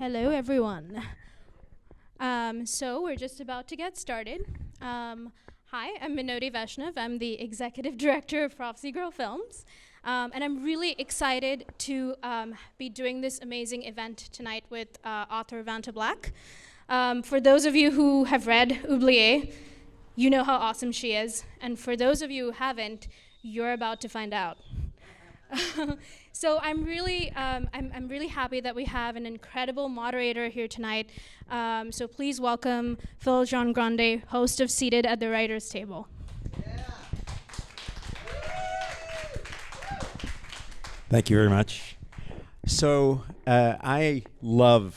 Hello, everyone. So we're just about to get started. Hi, I'm Minoti Vaishnav. I'm the executive director of Prophecy Girl Films. And I'm really excited to be doing this amazing event tonight with author Vanta Black. For those of you who have read Oublié, you know how awesome she is. And for those of you who haven't, you're about to find out. So I'm really happy that we have an incredible moderator here tonight. So please welcome Phil Jean Grande, host of Seated at the Writers' Table. Thank you very much. So I love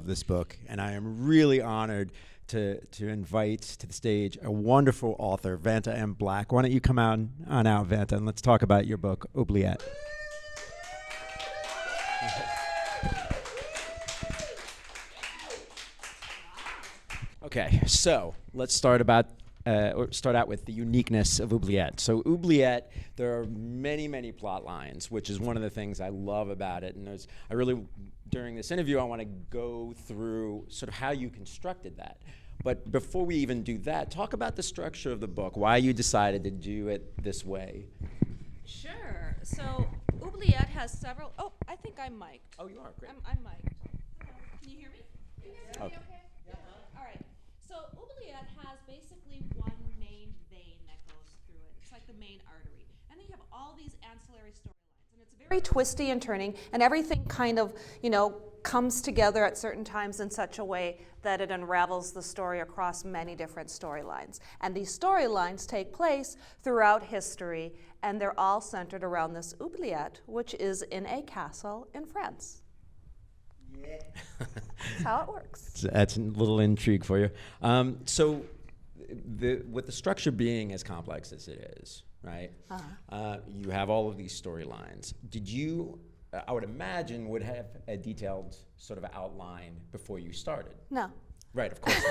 this book, and I am really honored to invite to the stage a wonderful author, Vanta M. Black. Why don't you come on out, Vanta, and let's talk about your book, Oubliette. Okay, so let's start out with the uniqueness of Oubliette. So Oubliette, there are many plot lines, which is one of the things I love about it. And during this interview, I want to go through sort of how you constructed that. But before we even do that, talk about the structure of the book, why you decided to do it this way. Sure. So Oubliette has several. Oh, I think I'm mic'd. Oh, you are, great. I'm mic'd. Can you hear me? Okay. All right. So Oubliette has basically one main vein that goes through it. It's like the main artery. And then you have all these ancillary storylines. And it's very twisty and turning, and everything kind of, comes together at certain times in such a way that it unravels the story across many different storylines. And these storylines take place throughout history, and they're all centered around this oubliette, which is in a castle in France. Yeah. That's how it works. So that's a little intrigue for you. So with the structure being as complex as it is, right? You have all of these storylines. Did you, I would imagine, would have a detailed sort of outline before you started? No. Right, of course.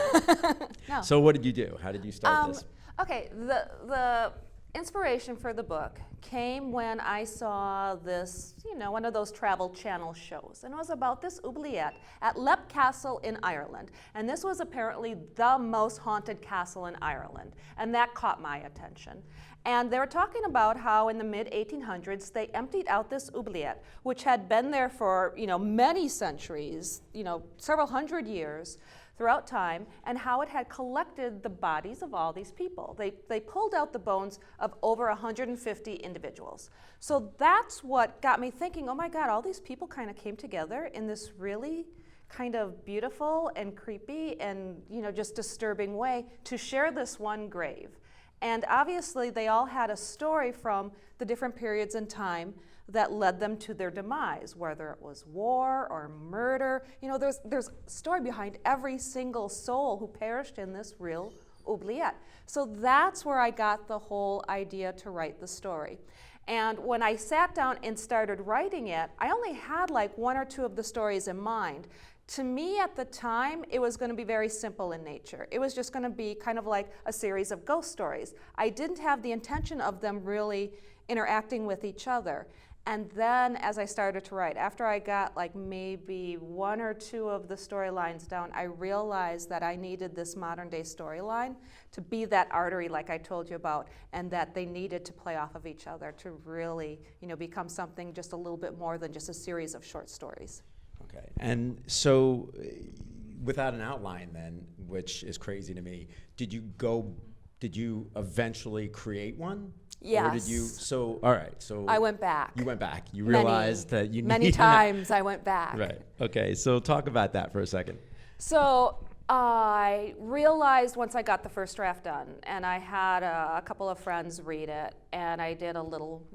No. So what did you do? How did you start this? Okay, the inspiration for the book came when I saw this, one of those Travel Channel shows. And it was about this oubliette at Leap Castle in Ireland. And this was apparently the most haunted castle in Ireland. And that caught my attention. And they were talking about how in the mid-1800s they emptied out this oubliette, which had been there for many centuries, several hundred years throughout time, and how it had collected the bodies of all these people. They pulled out the bones of over 150 individuals. So that's what got me thinking, oh my God, all these people kind of came together in this really kind of beautiful and creepy and just disturbing way to share this one grave. And obviously, they all had a story from the different periods in time that led them to their demise, whether it was war or murder. There's a story behind every single soul who perished in this real oubliette. So that's where I got the whole idea to write the story. And when I sat down and started writing it, I only had like one or two of the stories in mind. To me, at the time, it was going to be very simple in nature. It was just going to be kind of like a series of ghost stories. I didn't have the intention of them really interacting with each other. And then as I started to write, after I got like maybe one or two of the storylines down, I realized that I needed this modern day storyline to be that artery like I told you about, and that they needed to play off of each other to really become something just a little bit more than just a series of short stories. Okay, and so without an outline then, which is crazy to me, did you eventually create one? Yes. Or did you, all right, so. I went back. You went back. You realized that you needed. Many times I went back. Right, okay, so talk about that for a second. So I realized once I got the first draft done, and I had a couple of friends read it, and I did a little,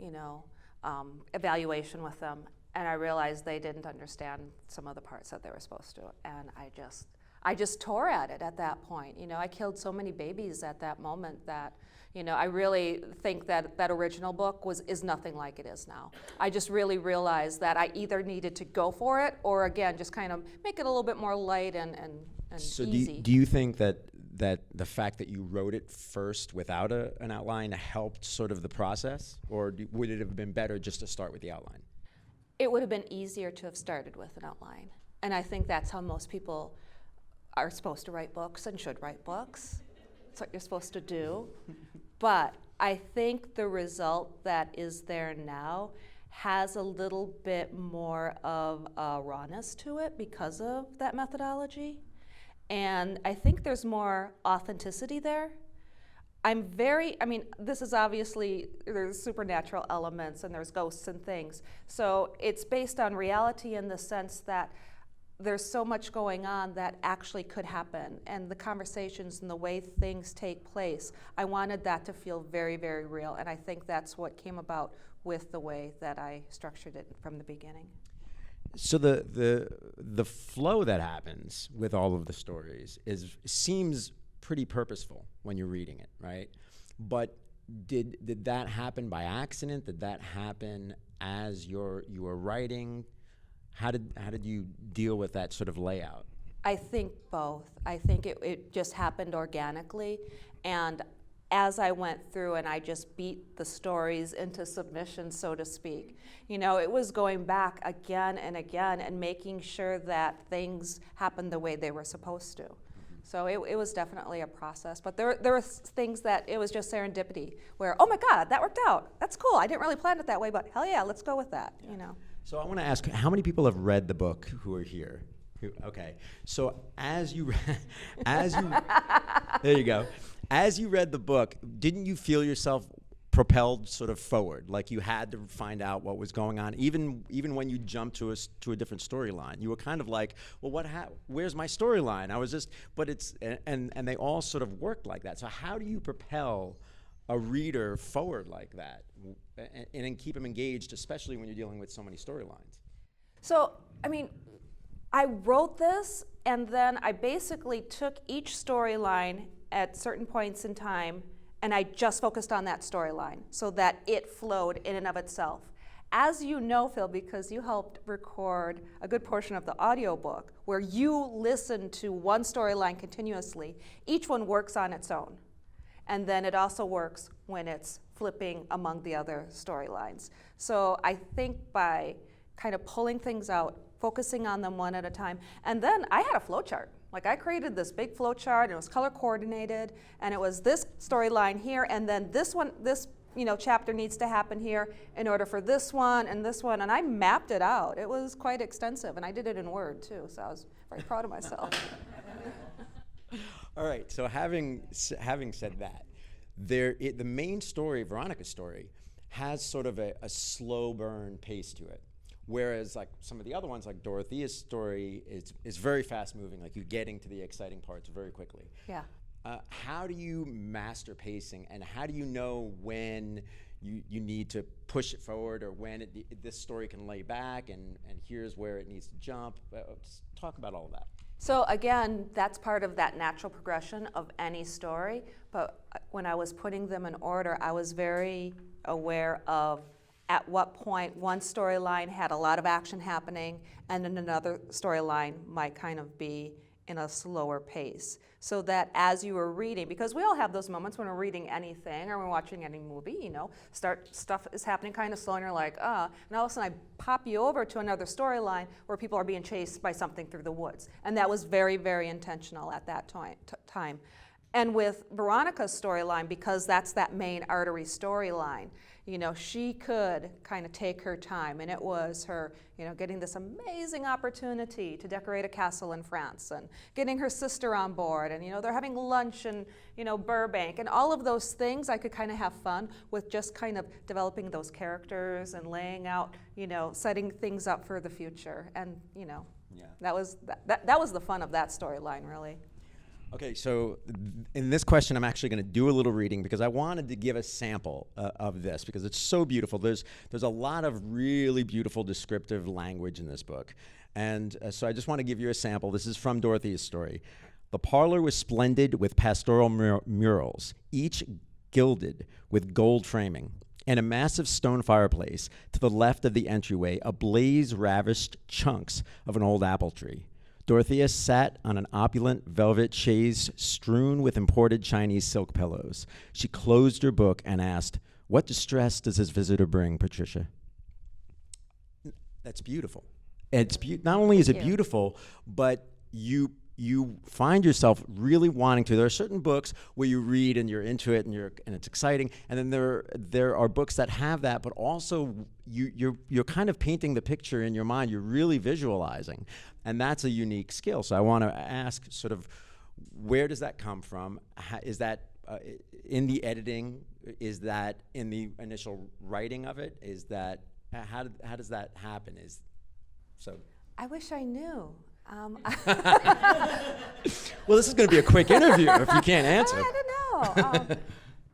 evaluation with them. And I realized they didn't understand some of the parts that they were supposed to. And I just tore at it at that point. I killed so many babies at that moment that, I really think that that original book is nothing like it is now. I just really realized that I either needed to go for it or, again, just kind of make it a little bit more light and so easy. So do you think that the fact that you wrote it first without an outline helped sort of the process? Or would it have been better just to start with the outline? It would have been easier to have started with an outline. And I think that's how most people are supposed to write books and should write books. It's what you're supposed to do. But I think the result that is there now has a little bit more of a rawness to it because of that methodology. And I think there's more authenticity there. I mean, this is obviously, there's supernatural elements and there's ghosts and things. So it's based on reality in the sense that there's so much going on that actually could happen, and the conversations and the way things take place, I wanted that to feel very, very real, and I think that's what came about with the way that I structured it from the beginning. So the flow that happens with all of the stories seems pretty purposeful when you're reading it, right? But did that happen by accident? Did that happen as you were writing? How did you deal with that sort of layout? I think both. I think it just happened organically, and as I went through and I just beat the stories into submission, so to speak, it was going back again and again and making sure that things happened the way they were supposed to. So it was definitely a process, but there were things that it was just serendipity, where, oh my God, that worked out. That's cool. I didn't really plan it that way, but hell yeah, let's go with that. So I want to ask, how many people have read the book who are here? Okay. So there you go. As you read the book, didn't you feel yourself propelled sort of forward, like you had to find out what was going on, even when you jumped to a different storyline? You were kind of like, well, where's my storyline? And they all sort of worked like that. So how do you propel a reader forward like that and keep them engaged, especially when you're dealing with so many storylines? So, I wrote this, and then I basically took each storyline at certain points in time, and I just focused on that storyline so that it flowed in and of itself. As you know, Phil, because you helped record a good portion of the audiobook where you listen to one storyline continuously, each one works on its own. And then it also works when it's flipping among the other storylines. So I think by kind of pulling things out, focusing on them one at a time, and then I had a flow chart. Like I created this big flow chart, and it was color coordinated, and it was this storyline here, and then this chapter needs to happen here in order for this one, and I mapped it out. It was quite extensive, and I did it in Word too, so I was very proud of myself. All right, so having said that, the main story, Veronica's story, has sort of a slow burn pace to it. Whereas like some of the other ones, like Dorothea's story, is very fast moving, like you're getting to the exciting parts very quickly. Yeah. How do you master pacing, and how do you know when you need to push it forward, or when this story can lay back, and here's where it needs to jump? Just talk about all of that. So again, that's part of that natural progression of any story, but when I was putting them in order, I was very aware of at what point one storyline had a lot of action happening, and then another storyline might kind of be in a slower pace. So that as you were reading, because we all have those moments when we're reading anything or we're watching any movie, stuff is happening kind of slow and you're like, and all of a sudden I pop you over to another storyline where people are being chased by something through the woods. And that was very, very intentional at that time. And with Veronica's storyline, because that's that main artery storyline, she could kind of take her time, and it was her, getting this amazing opportunity to decorate a castle in France, and getting her sister on board, and they're having lunch in Burbank, and all of those things. I could kind of have fun with just kind of developing those characters and laying out, setting things up for the future, and that was the fun of that storyline, really. Okay, so in this question, I'm actually going to do a little reading because I wanted to give a sample of this because it's so beautiful. There's a lot of really beautiful descriptive language in this book. And so I just want to give you a sample. This is from Dorothea's story. The parlor was splendid with pastoral murals, each gilded with gold framing. And a massive stone fireplace to the left of the entryway, ablaze ravished chunks of an old apple tree. Dorothea sat on an opulent velvet chaise strewn with imported Chinese silk pillows. She closed her book and asked, "What distress does his visitor bring, Patricia?" That's beautiful. not only is it Thank you. beautiful, but you find yourself really wanting to. There are certain books where you read and you're into it and it's exciting, and then there are books that have that, but also you're kind of painting the picture in your mind. You're really visualizing, and that's a unique skill. So I want to ask, sort of, where does that come from? Is that in the editing? Is that in the initial writing of it? Is that how does that happen? I wish I knew. Well, this is going to be a quick interview if you can't answer. I don't know.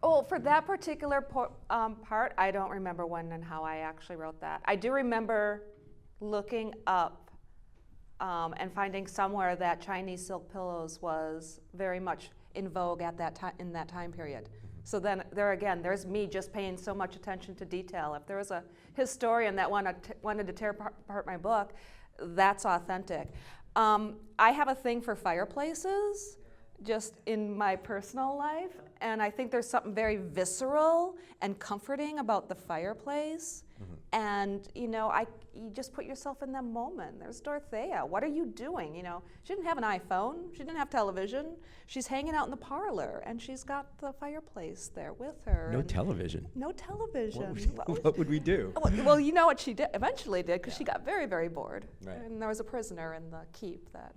Well, for that particular part, I don't remember when and how I actually wrote that. I do remember looking up and finding somewhere that Chinese silk pillows was very much in vogue at that time, in that time period. So then there again, there's me just paying so much attention to detail. If there was a historian that wanted to tear apart my book, that's authentic. I have a thing for fireplaces, just in my personal life, and I think there's something very visceral and comforting about the fireplace. And you just put yourself in that moment. There's Dorothea. What are you doing? She didn't have an iPhone. She didn't have television. She's hanging out in the parlor, and she's got the fireplace there with her. No television. No television. What would we do? Well, you know what she eventually did, because she got very, very bored. Right. And there was a prisoner in the keep that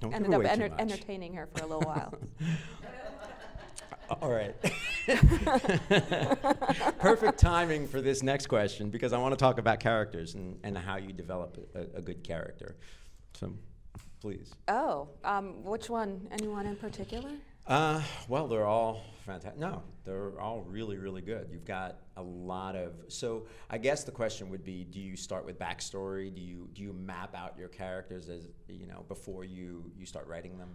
Don't ended give up away too much. entertaining her for a little while. All right. Perfect timing for this next question, because I want to talk about characters and how you develop a good character. So, please. Oh, which one? Anyone in particular? Well, they're all fantastic. No, they're all really, really good. You've got a lot of. So I guess the question would be: do you start with backstory? Do you map out your characters as before you start writing them?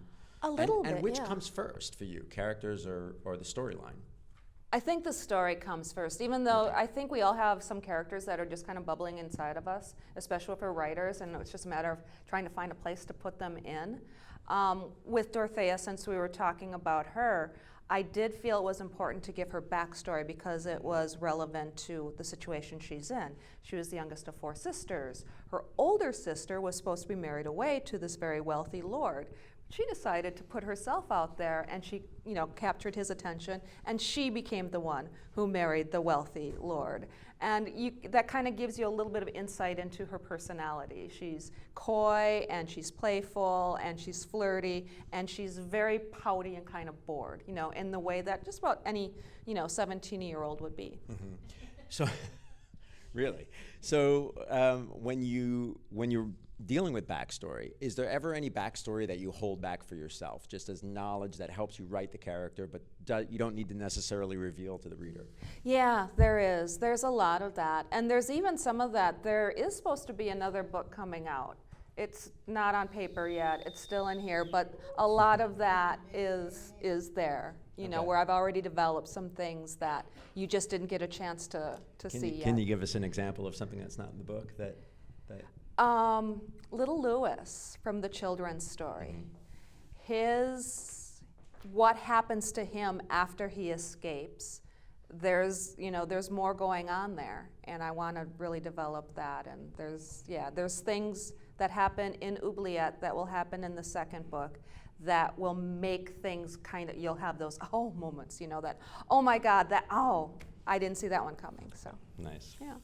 A little bit. And which yeah. comes first for you, characters or the storyline? I think the story comes first, even though I think we all have some characters that are just kind of bubbling inside of us, especially if we're writers, and it's just a matter of trying to find a place to put them in. With Dorothea, since we were talking about her, I did feel it was important to give her backstory because it was relevant to the situation she's in. She was the youngest of 4 sisters. Her older sister was supposed to be married away to this very wealthy lord. She decided to put herself out there, and she, captured his attention, and she became the one who married the wealthy lord. And that kind of gives you a little bit of insight into her personality. She's coy, and she's playful, and she's flirty, and she's very pouty and kind of bored, in the way that just about any, 17-year-old would be. Mm-hmm. So, really? So, when you're dealing with backstory, is there ever any backstory that you hold back for yourself, just as knowledge that helps you write the character, but you don't need to necessarily reveal to the reader? Yeah, there is. There's a lot of that. And there's even some of that. There is supposed to be another book coming out. It's not on paper yet. It's still in here, but a lot of that is there, Okay. where I've already developed some things that you just didn't get a chance to see yet. Can you give us an example of something that's not in the book that Little Louis from the children's story. What happens to him after he escapes, there's more going on there, and I want to really develop that. And there's things that happen in Oubliette that will happen in the second book that will make things you'll have those moments, that, oh my God, I didn't see that one coming. So Nice. yeah.